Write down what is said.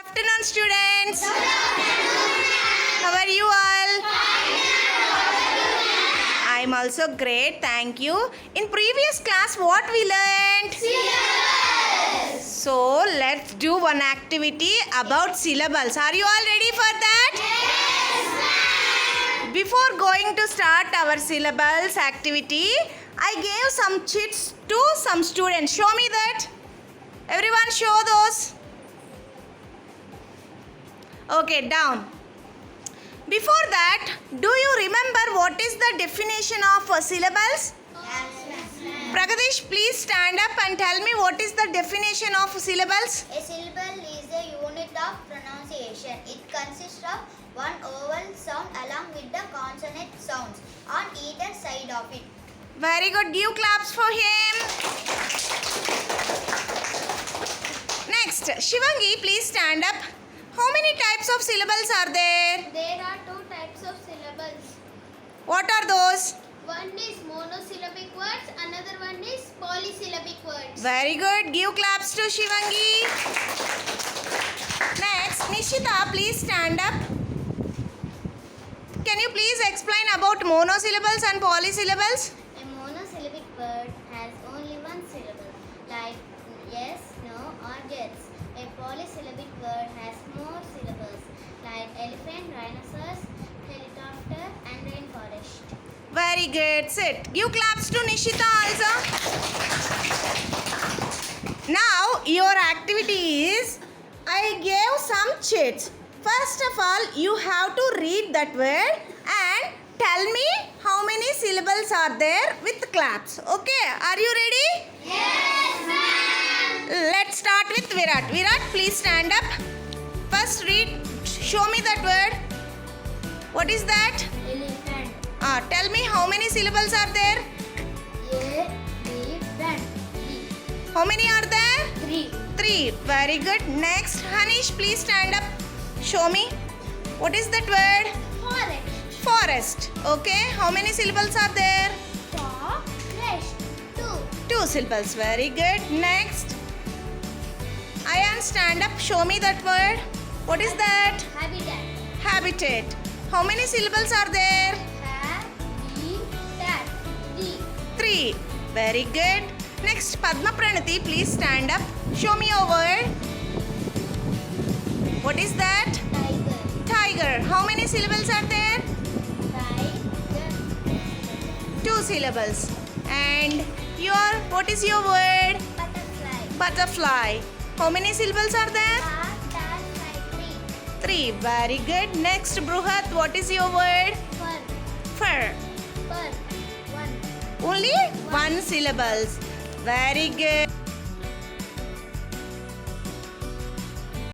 Afternoon, students. How are you all? I am also great, thank you. In previous class, what we learned? Syllables. So let's do one activity about syllables. Are you all ready for that? Yes, ma'am. Before going to start our syllables activity, I gave some chits to some students. Show me that. Everyone show those. Okay, down. Before that, do you remember what is the definition of syllables? Pragadesh, please stand up and tell me what is the definition of syllables. A syllable is a unit of pronunciation. It consists of one vowel sound along with the consonant sounds on either side of it. Very good. Give claps for him. Next, Shivangi, please stand up. How many types of syllables are there? There are two types of syllables. What are those? One is monosyllabic words, another one is polysyllabic words. Very good. Give claps to Shivangi. Next, Nishita, please stand up. Can you please explain about monosyllables and polysyllables? A monosyllabic word has only one syllable, like yes, no, or yes. A polysyllabic word has more syllables, like elephant, rhinoceros, helicopter, and rainforest. Very good. Sit. Give claps to Nishita also. Now, your activity is, I gave some chits. First of all, you have to read that word and tell me how many syllables are there with claps. Okay, are you ready? Yes, ma'am. Let's start with Virat. Virat, please stand up. First read, show me that word. What is that? Elephant. Tell me how many syllables are there? Elephant. How many are there? 3. 3. Very good. Next, Hanish, please stand up. Show me. What is that word? Forest. Forest. Okay. How many syllables are there? Forest. 2. 2 syllables. Very good. Next. Ayan, stand up. Show me that word. What is that? Habitat. Habitat. How many syllables are there? Habitat. 3. 3. Very good. Next, Padma Pranati, please stand up. Show me your word. What is that? Tiger. Tiger. How many syllables are there? Tiger. 2 syllables. And what is your word? Butterfly. Butterfly. How many syllables are there? Butterfly. 3. 3. Very good. Next, Bruhat, what is your word? Fur. Fur. Fur. 1. Only 1 syllables. Very good.